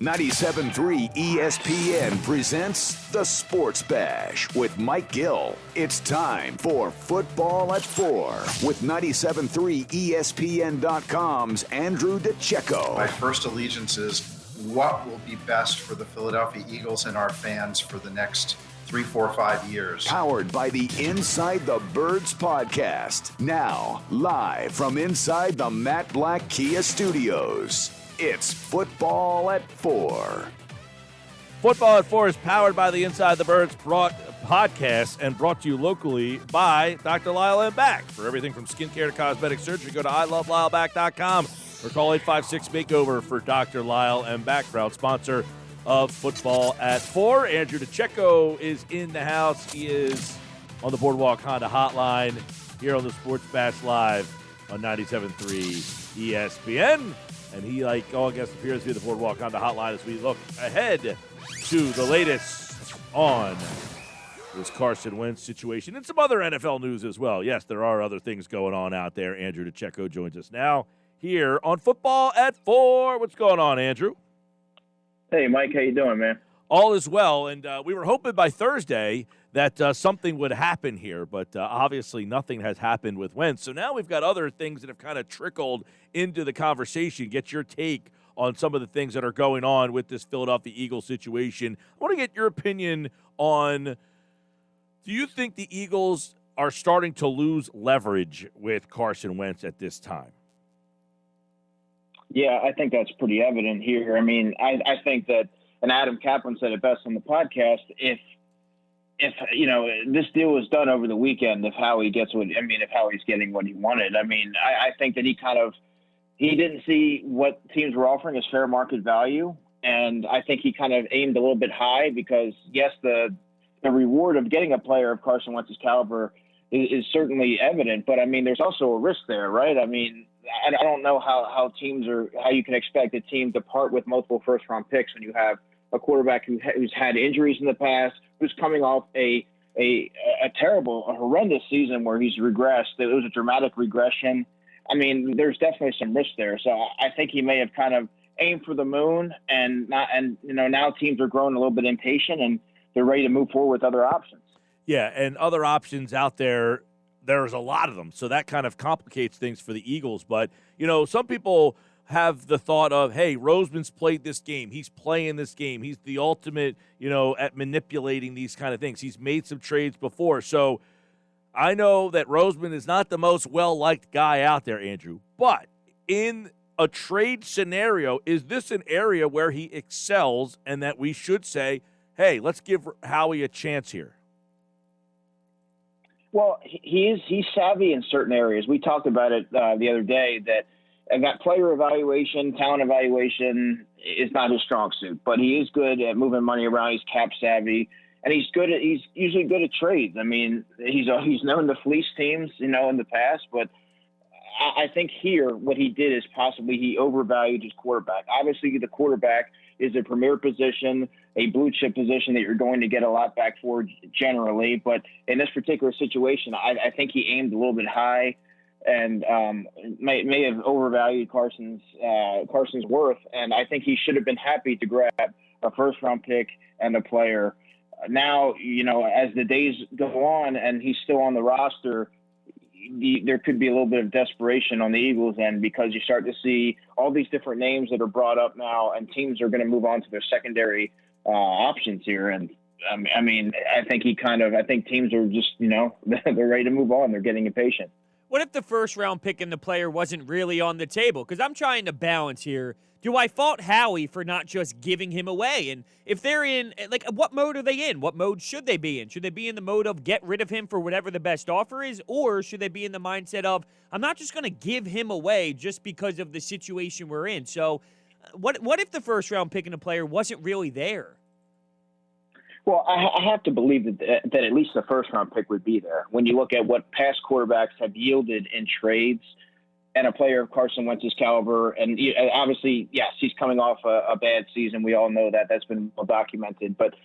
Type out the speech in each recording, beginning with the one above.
97.3 ESPN presents The Sports Bash with Mike Gill. It's time for Football at 4 with 97.3 ESPN.com's Andrew DiCecco. My first allegiance is what will be best for the Philadelphia Eagles and our fans for the next 3, 4, 5 years. Powered by the Inside the Birds podcast. Now, live from inside the Matt Black Kia Studios. It's Football at 4. Football at 4 is powered by the Inside the Birds podcast and brought to you locally by Dr. Lyle and Back. For everything from skincare to cosmetic surgery, go to iloveLyleBack.com or call 856-MAKEOVER for Dr. Lyle and Back, proud sponsor of Football at 4. Andrew DiCecco is in the house. He is on the Boardwalk Honda Hotline here on the Sports Bash Live on 97.3 ESPN. And he, like all guests, appears to be the Boardwalk Honda Hotline as we look ahead to the latest on this Carson Wentz situation and some other NFL news as well. Yes, there are other things going on out there. Andrew DiCecco joins us now here on Football at 4. What's going on, Andrew? Hey, Mike. How you doing, man? All is well, and we were hoping by Thursday that something would happen here, but obviously nothing has happened with Wentz. So now we've got other things that have kind of trickled into the conversation. Get your take on some of the things that are going on with this Philadelphia Eagles situation. I want to get your opinion on, do you think the Eagles are starting to lose leverage with Carson Wentz at this time? Yeah, I think that's pretty evident here. I mean, I think that, and Adam Kaplan said it best on the podcast, if you know, this deal was done over the weekend, if Howie's getting what he wanted, I mean, I think that he didn't see what teams were offering as fair market value. And I think he kind of aimed a little bit high because, yes, the reward of getting a player of Carson Wentz's caliber is certainly evident. But, I mean, there's also a risk there, right? I mean, I don't know how you can expect a team to part with multiple first-round picks when you have a quarterback who's had injuries in the past, who's coming off a horrendous season where he's regressed. It was a dramatic regression. I mean, there's definitely some risk there. So I think he may have kind of aimed for the moon, and now teams are growing a little bit impatient and they're ready to move forward with other options. Yeah, and other options out there. There's a lot of them, so that kind of complicates things for the Eagles. But, you know, some people have the thought of, hey, Roseman's played this game. He's playing this game. He's the ultimate, at manipulating these kind of things. He's made some trades before. So I know that Roseman is not the most well-liked guy out there, Andrew. But in a trade scenario, is this an area where he excels and that we should say, hey, let's give Howie a chance here? Well, he's savvy in certain areas. We talked about it the other day that player evaluation, talent evaluation is not his strong suit, but he is good at moving money around. He's cap savvy, and he's usually good at trades. I mean, he's known to fleece teams, in the past, but I think here what he did is possibly he overvalued his quarterback. Obviously, the quarterback is a premier position, a blue chip position that you're going to get a lot back for generally. But in this particular situation, I think he aimed a little bit high and may have overvalued Carson's worth. And I think he should have been happy to grab a first round pick and a player. Now, as the days go on and he's still on the roster, there could be a little bit of desperation on the Eagles' end because you start to see all these different names that are brought up now, and teams are going to move on to their secondary options here. And I mean, I think teams are just, they're ready to move on. They're getting impatient. What if the first-round pick and the player wasn't really on the table? Because I'm trying to balance here. Do I fault Howie for not just giving him away? And if they're in, what mode are they in? What mode should they be in? Should they be in the mode of get rid of him for whatever the best offer is? Or should they be in the mindset of, I'm not just going to give him away just because of the situation we're in? So what if the first-round pick and the player wasn't really there? Well, I have to believe that at least the first-round pick would be there. When you look at what past quarterbacks have yielded in trades and a player of Carson Wentz's caliber, and obviously, yes, he's coming off a bad season. We all know that. That's been well documented. But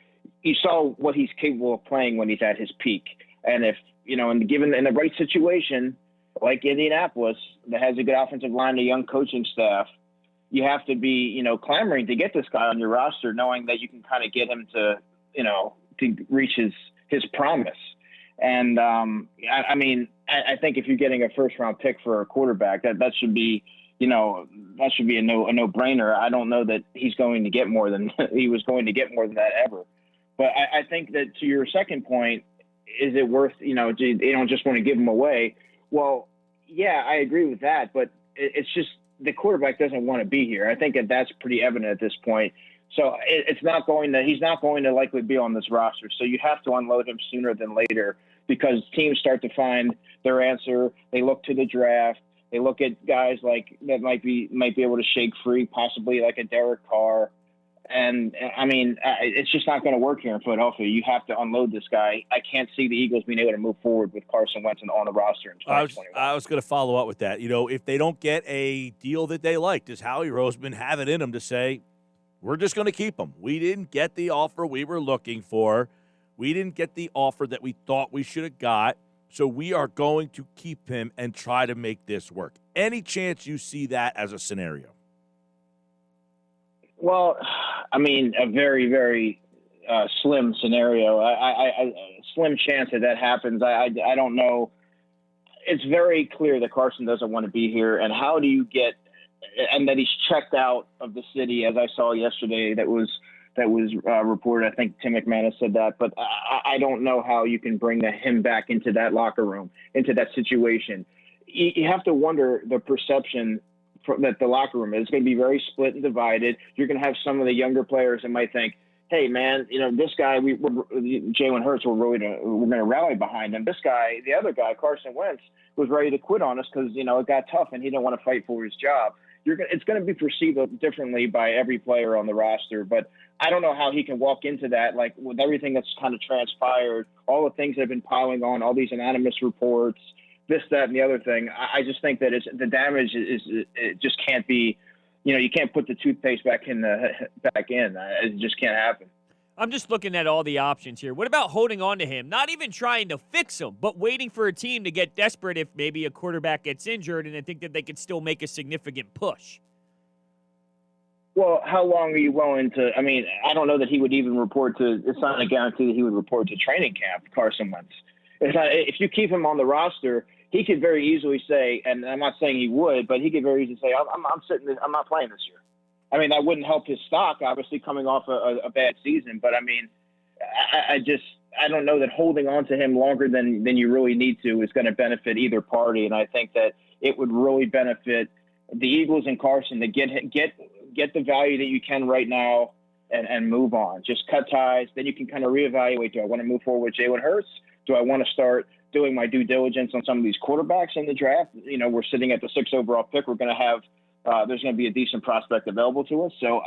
you saw what he's capable of playing when he's at his peak. And if, given in the right situation, like Indianapolis, that has a good offensive line, a young coaching staff, you have to be, clamoring to get this guy on your roster, knowing that you can kind of get him to, to reach his promise. And I think if you're getting a first round pick for a quarterback, that should be, that should be a no-brainer. I don't know that he's going to get more than he was going to get more than that ever. But I think that to your second point, is it worth, they don't just want to give him away? Well, yeah, I agree with that, but it's just the quarterback doesn't want to be here. I think that's pretty evident at this point. So he's not going to likely be on this roster. So you have to unload him sooner than later, because teams start to find their answer. They look to the draft. They look at guys like that might be able to shake free, possibly like a Derek Carr. And it's just not going to work here in Philadelphia. You have to unload this guy. I can't see the Eagles being able to move forward with Carson Wentz on the roster in 2021. I was going to follow up with that. If they don't get a deal that they like, does Howie Roseman have it in him to say, we're just going to keep him? We didn't get the offer we were looking for. We didn't get the offer that we thought we should have got. So we are going to keep him and try to make this work. Any chance you see that as a scenario? Well, a very, very slim scenario. I slim chance that happens. I don't know. It's very clear that Carson doesn't want to be here. And how do you get – and that he's checked out of the city, as I saw yesterday, that was reported. I think Tim McManus said that. But I don't know how you can bring him back into that locker room, into that situation. You have to wonder the perception – that the locker room is going to be very split and divided. You're going to have some of the younger players that might think, hey, man, this guy, Jalen Hurts, we're going to rally behind him. This guy, the other guy, Carson Wentz, was ready to quit on us because, it got tough and he didn't want to fight for his job. It's going to be perceived differently by every player on the roster, but I don't know how he can walk into that, like with everything that's kind of transpired, all the things that have been piling on, all these anonymous reports, this, that, and the other thing. I just think that the damage it just can't be, you can't put the toothpaste back in. It just can't happen. I'm just looking at all the options here. What about holding on to him? Not even trying to fix him, but waiting for a team to get desperate if maybe a quarterback gets injured and they think that they could still make a significant push. Well, how long are you willing to? I don't know that he would even report to. It's not a guarantee that he would report to training camp, Carson Wentz. If you keep him on the roster, he could very easily say, and I'm not saying he would, but he could very easily say, I'm not playing this year. That wouldn't help his stock, obviously, coming off a bad season. But I don't know that holding on to him longer than you really need to is going to benefit either party. And I think that it would really benefit the Eagles and Carson to get the value that you can right now and move on. Just cut ties. Then you can kind of reevaluate. Do I want to move forward with Jalen Hurts? Do I want to start doing my due diligence on some of these quarterbacks in the draft? We're sitting at the 6th overall pick. We're going to have there's going to be a decent prospect available to us. So,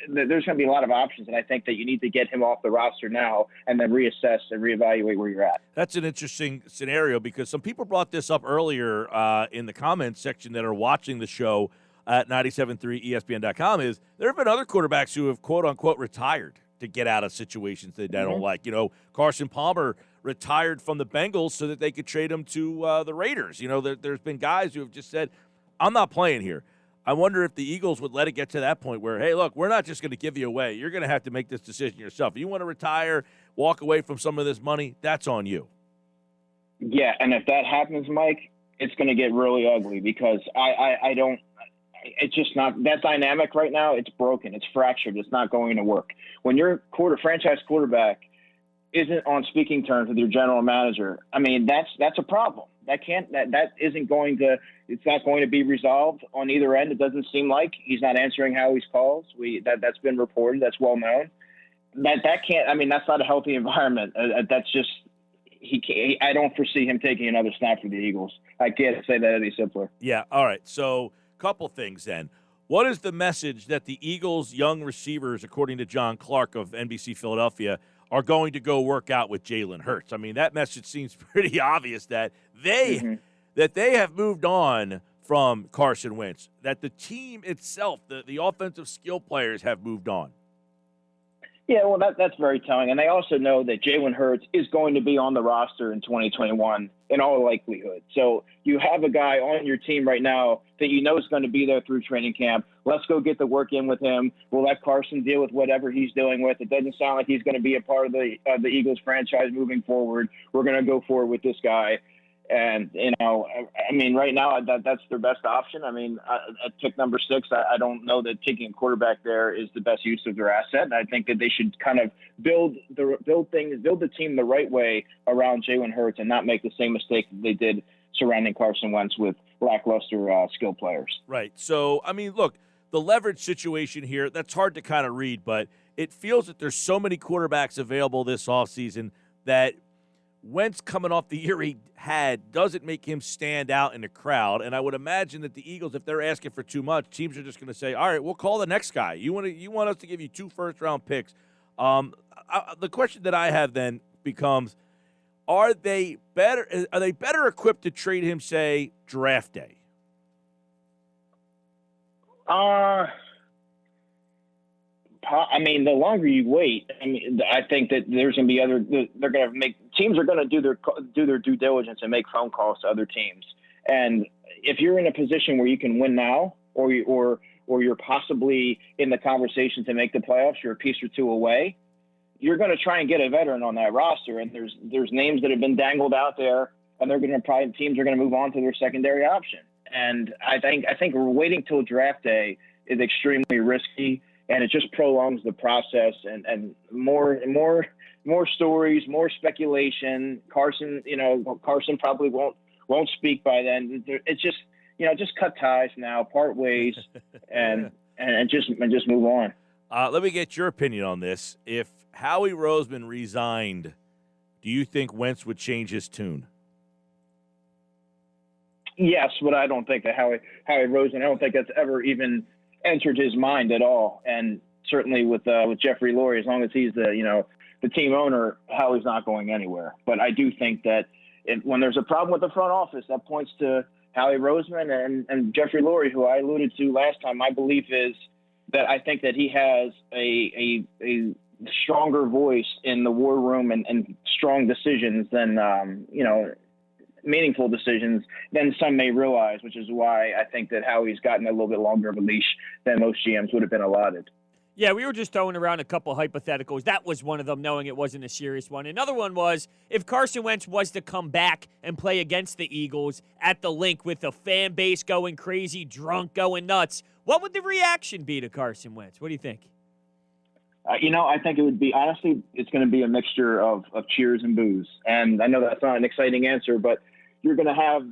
there's going to be a lot of options, and I think that you need to get him off the roster now and then reassess and reevaluate where you're at. That's an interesting scenario because some people brought this up earlier in the comments section that are watching the show at 97.3ESPN.com is there have been other quarterbacks who have, quote-unquote, retired to get out of situations they don't like. Carson Palmer retired from the Bengals so that they could trade him to the Raiders. There's been guys who have just said, I'm not playing here. I wonder if the Eagles would let it get to that point where, hey, look, we're not just going to give you away. You're going to have to make this decision yourself. If you want to retire, walk away from some of this money, that's on you. Yeah, and if that happens, Mike, it's going to get really ugly because I don't – it's just not – that dynamic right now, it's broken. It's fractured. It's not going to work. When your franchise quarterback isn't on speaking terms with your general manager, that's a problem. That isn't going to – it's not going to be resolved on either end. It doesn't seem like he's not answering Howie's calls. That's been reported. That's well known. That can't. That's not a healthy environment. That's just he can't. I don't foresee him taking another snap for the Eagles. I can't say that any simpler. Yeah. All right. So, couple things then. What is the message that the Eagles' young receivers, according to John Clark of NBC Philadelphia, are going to go work out with Jalen Hurts? That message seems pretty obvious that they have moved on from Carson Wentz, that the team itself, the offensive skill players have moved on. Yeah, well, that's very telling. And they also know that Jalen Hurts is going to be on the roster in 2021 in all likelihood. So you have a guy on your team right now that you know is going to be there through training camp. Let's go get the work in with him. We'll let Carson deal with whatever he's dealing with. It doesn't sound like he's going to be a part of the Eagles franchise moving forward. We're going to go forward with this guy. And, I mean, right now that's their best option. I mean, at pick number 6, I don't know that taking a quarterback there is the best use of their asset. I think that they should kind of build the team the right way around Jalen Hurts and not make the same mistake that they did surrounding Carson Wentz with lackluster skill players. Right. So, I mean, look, the leverage situation here, that's hard to kind of read, but it feels that there's so many quarterbacks available this offseason that Wentz coming off the year he had doesn't make him stand out in the crowd. And I would imagine that the Eagles, if they're asking for too much, teams are just going to say, all right, we'll call the next guy. You want us to give you 2 first-round picks. The question that I have then becomes, are they better equipped to trade him, say, draft day? I mean, the longer you wait, I think that there's going to be teams are going to do their due diligence and make phone calls to other teams. And if you're in a position where you can win now, or you're possibly in the conversation to make the playoffs, you're a piece or two away, you're going to try and get a veteran on that roster. And there's names that have been dangled out there, and teams are going to move on to their secondary option. And I think waiting till draft day is extremely risky. And it just prolongs the process and more stories, more speculation. Carson probably won't speak by then. It's just cut ties now, part ways, and just move on. Let me get your opinion on this. If Howie Roseman resigned, do you think Wentz would change his tune? Yes, but I don't think that Howie Roseman. I don't think that's ever even entered his mind at all. And certainly with Jeffrey Lurie, as long as he's the team owner, Howie's not going anywhere. But I do think that when there's a problem with the front office, that points to Howie Roseman and Jeffrey Lurie, who I alluded to last time. My belief is that I think that he has a stronger voice in the war room and strong decisions than meaningful decisions than some may realize, which is why I think that Howie's gotten a little bit longer of a leash than most GMs would have been allotted. Yeah, we were just throwing around a couple hypotheticals. That was one of them, knowing it wasn't a serious one. Another one was, if Carson Wentz was to come back and play against the Eagles at the Link with the fan base going crazy, drunk, going nuts, what would the reaction be to Carson Wentz? What do you think? I think it would be, honestly, it's going to be a mixture of cheers and boos. And I know that's not an exciting answer, but you're going to have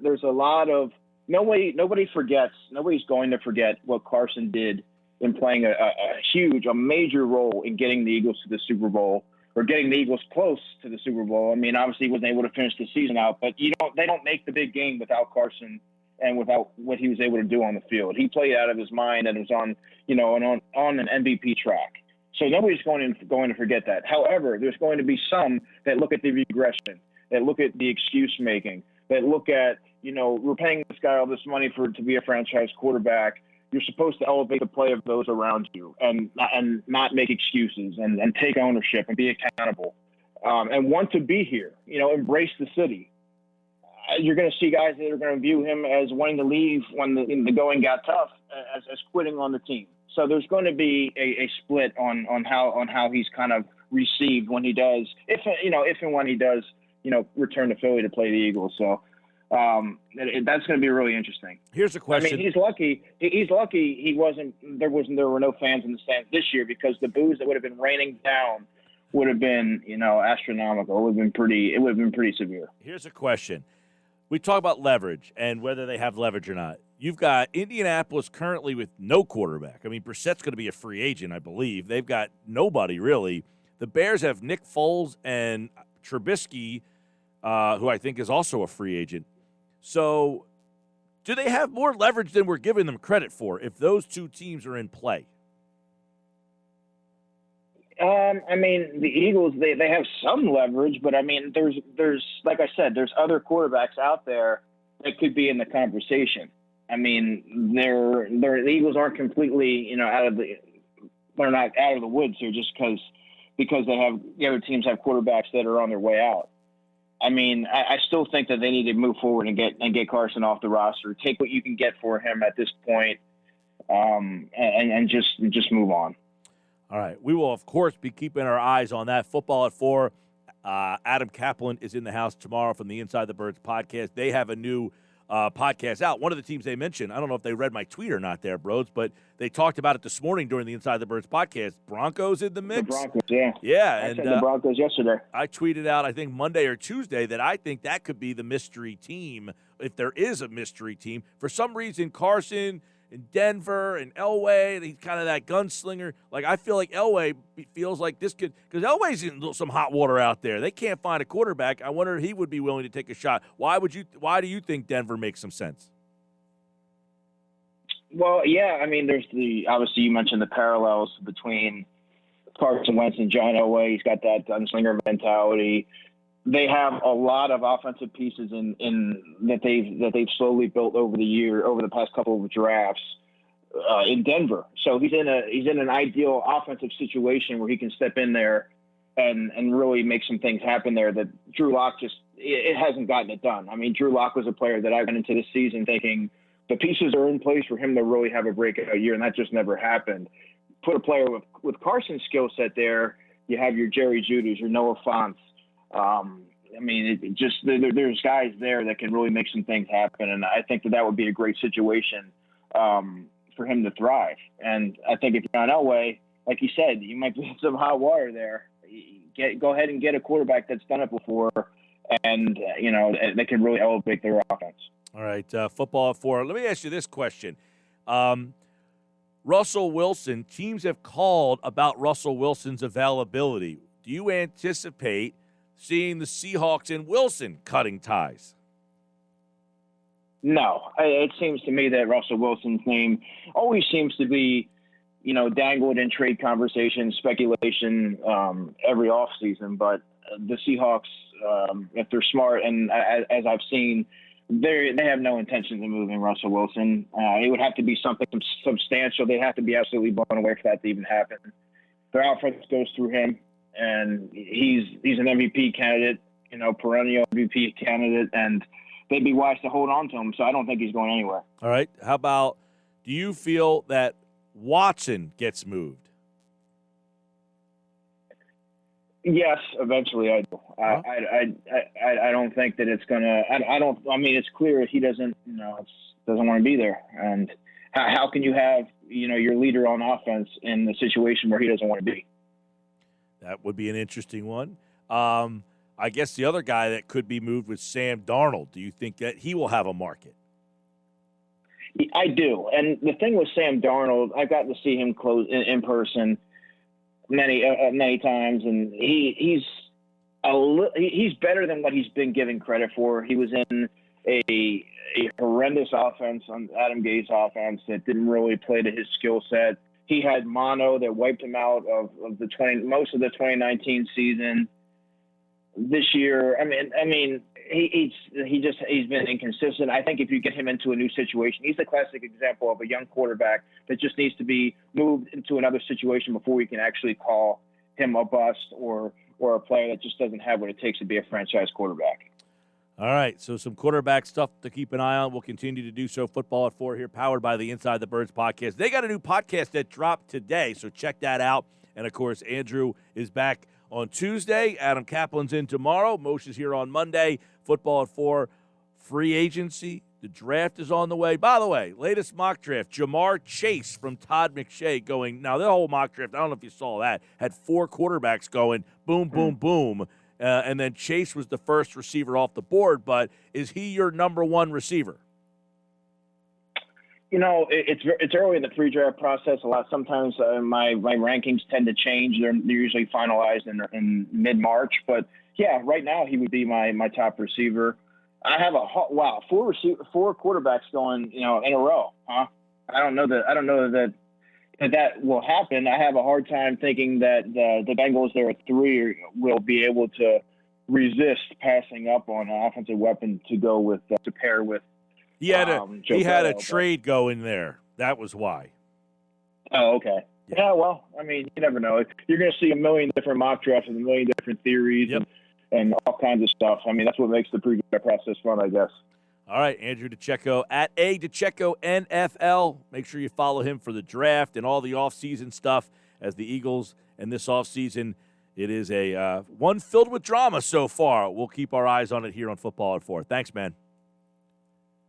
there's a lot of nobody's going to forget what Carson did in playing a major role in getting the Eagles to the Super Bowl, or getting the Eagles close to the Super Bowl. I mean, obviously he wasn't able to finish the season out, but they don't make the big game without Carson and without what he was able to do on the field. He played out of his mind and was on an MVP track. So nobody's going to forget that. However, there's going to be some that look at the regression, that look at the excuse making, that look at, we're paying this guy all this money to be a franchise quarterback. You're supposed to elevate the play of those around you and not make excuses and take ownership and be accountable and want to be here, embrace the city. You're going to see guys that are going to view him as wanting to leave when the going got tough, as quitting on the team. So there's going to be a split on how he's kind of received when he does, if and when he does, return to Philly to play the Eagles. So that's going to be really interesting. Here's a question. I mean, he's lucky. There were no fans in the stands this year, because the boos that would have been raining down would have been, astronomical. It would have been pretty severe. Here's a question. We talk about leverage and whether they have leverage or not. You've got Indianapolis currently with no quarterback. I mean, Brissett's going to be a free agent, I believe. They've got nobody, really. The Bears have Nick Foles and Trubisky, who I think is also a free agent. So do they have more leverage than we're giving them credit for if those two teams are in play? I mean, the Eagles, they have some leverage, but I mean, there's like I said, there's other quarterbacks out there that could be in the conversation. I mean, the Eagles aren't completely, out of they're not out of the woods here just because the other teams have quarterbacks that are on their way out. I mean, I still think that they need to move forward and get Carson off the roster. Take what you can get for him at this point, and just move on. All right. We will, of course, be keeping our eyes on that. Football at 4. Adam Kaplan is in the house tomorrow from the Inside the Birds podcast. They have a new podcast out. One of the teams they mentioned, I don't know if they read my tweet or not there, bros, but they talked about it this morning during the Inside the Birds podcast. Broncos in the mix. The Broncos, yeah. Yeah. I said the Broncos yesterday. I tweeted out, I think, Monday or Tuesday that I think that could be the mystery team, if there is a mystery team. For some reason, Carson in Denver and Elway, and he's kind of that gunslinger. Like, I feel like Elway feels like this could, because Elway's in some hot water out there. They can't find a quarterback. I wonder if he would be willing to take a shot. Why do you think Denver makes some sense? Well, yeah, I mean, obviously you mentioned the parallels between Carson Wentz and John Elway. He's got that gunslinger mentality. They have a lot of offensive pieces in that they've slowly built over the past couple of drafts in Denver. So he's in an ideal offensive situation where he can step in there and really make some things happen there that Drew Lock it hasn't gotten it done. I mean, Drew Lock was a player that I went into this season thinking the pieces are in place for him to really have a breakout year, and that just never happened. Put a player with Carson's skill set there, you have your Jerry Jeudy's, your Noah Fants. I mean, there's guys there that can really make some things happen, and I think that would be a great situation for him to thrive. And I think if you're on Elway, like you said, you might be in some hot water there. Go ahead and get a quarterback that's done it before, and they can really elevate their offense. All right, football at 4. Let me ask you this question. Russell Wilson, teams have called about Russell Wilson's availability. Do you anticipate seeing the Seahawks and Wilson cutting ties? No. It seems to me that Russell Wilson's name always seems to be, dangled in trade conversations, speculation every offseason. But the Seahawks, if they're smart, and as I've seen, they have no intention of moving Russell Wilson. It would have to be something substantial. They'd have to be absolutely blown away for that to even happen. Their offense goes through him, and he's an MVP candidate, perennial MVP candidate, and they'd be wise to hold on to him. So I don't think he's going anywhere. All right. How about, do you feel that Watson gets moved? Yes, eventually I do. Huh? I don't think that it's gonna. I mean, it's clear he doesn't. Doesn't want to be there. And how can you have your leader on offense in the situation where he doesn't want to be? That would be an interesting one. I guess the other guy that could be moved was Sam Darnold. Do you think that he will have a market? I do. And the thing with Sam Darnold, I've gotten to see him close in person many times, and he's better than what he's been given credit for. He was in a horrendous offense on Adam Gase's offense that didn't really play to his skill set. He had mono that wiped him out of most of the 2019 season. This year, I mean, he's been inconsistent. I think if you get him into a new situation, he's the classic example of a young quarterback that just needs to be moved into another situation before we can actually call him a bust or a player that just doesn't have what it takes to be a franchise quarterback. All right, so some quarterback stuff to keep an eye on. We'll continue to do so. Football at 4 here, powered by the Inside the Birds podcast. They got a new podcast that dropped today, so check that out. And, of course, Andrew is back on Tuesday. Adam Kaplan's in tomorrow. Moshe is here on Monday. Football at 4, free agency. The draft is on the way. By the way, latest mock draft, Jamar Chase from Todd McShay going. Now, the whole mock draft, I don't know if you saw that, had 4 quarterbacks going, boom, boom, boom. And then Chase was the first receiver off the board. But is he your number 1 receiver? It's early in the pre-draft process. Sometimes my rankings tend to change. They're usually finalized in mid-March. But yeah, right now he would be my top receiver. I have 4 quarterbacks going in a row. Huh? I don't know that will happen. I have a hard time thinking that the Bengals there at 3 will be able to resist passing up on an offensive weapon to go with to pair with. He had a trade go in there. That was why. Oh, okay. Yeah, well, I mean, you never know. You're going to see a million different mock drafts and a million different theories and all kinds of stuff. I mean, that's what makes the pre-draft process fun, I guess. All right, Andrew DiCecco at DiCecco NFL. Make sure you follow him for the draft and all the offseason stuff as the Eagles and this offseason. It is a one filled with drama so far. We'll keep our eyes on it here on Football at 4. Thanks, man.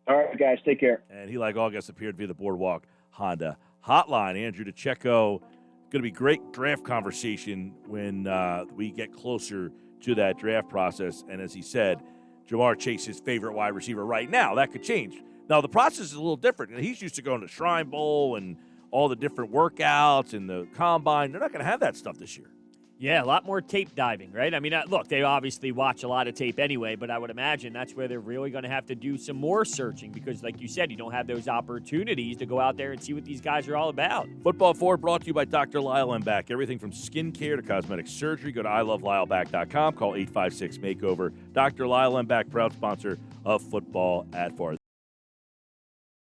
All right, guys, take care. And he, like August, appeared via the Boardwalk Honda hotline. Andrew DiCecco, going to be great draft conversation when we get closer to that draft process. And as he said, Jamar Chase's favorite wide receiver right now. That could change. Now, the process is a little different. He's used to going to Shrine Bowl and all the different workouts and the combine. They're not going to have that stuff this year. Yeah, a lot more tape diving, right? I mean, look, they obviously watch a lot of tape anyway, but I would imagine that's where they're really going to have to do some more searching because, like you said, you don't have those opportunities to go out there and see what these guys are all about. Football Forward brought to you by Dr. Lyle and Back. Everything from skincare to cosmetic surgery. Go to iloveLyleBack.com. Call 856-MAKEOVER. Dr. Lyle and Back, proud sponsor of Football at 4.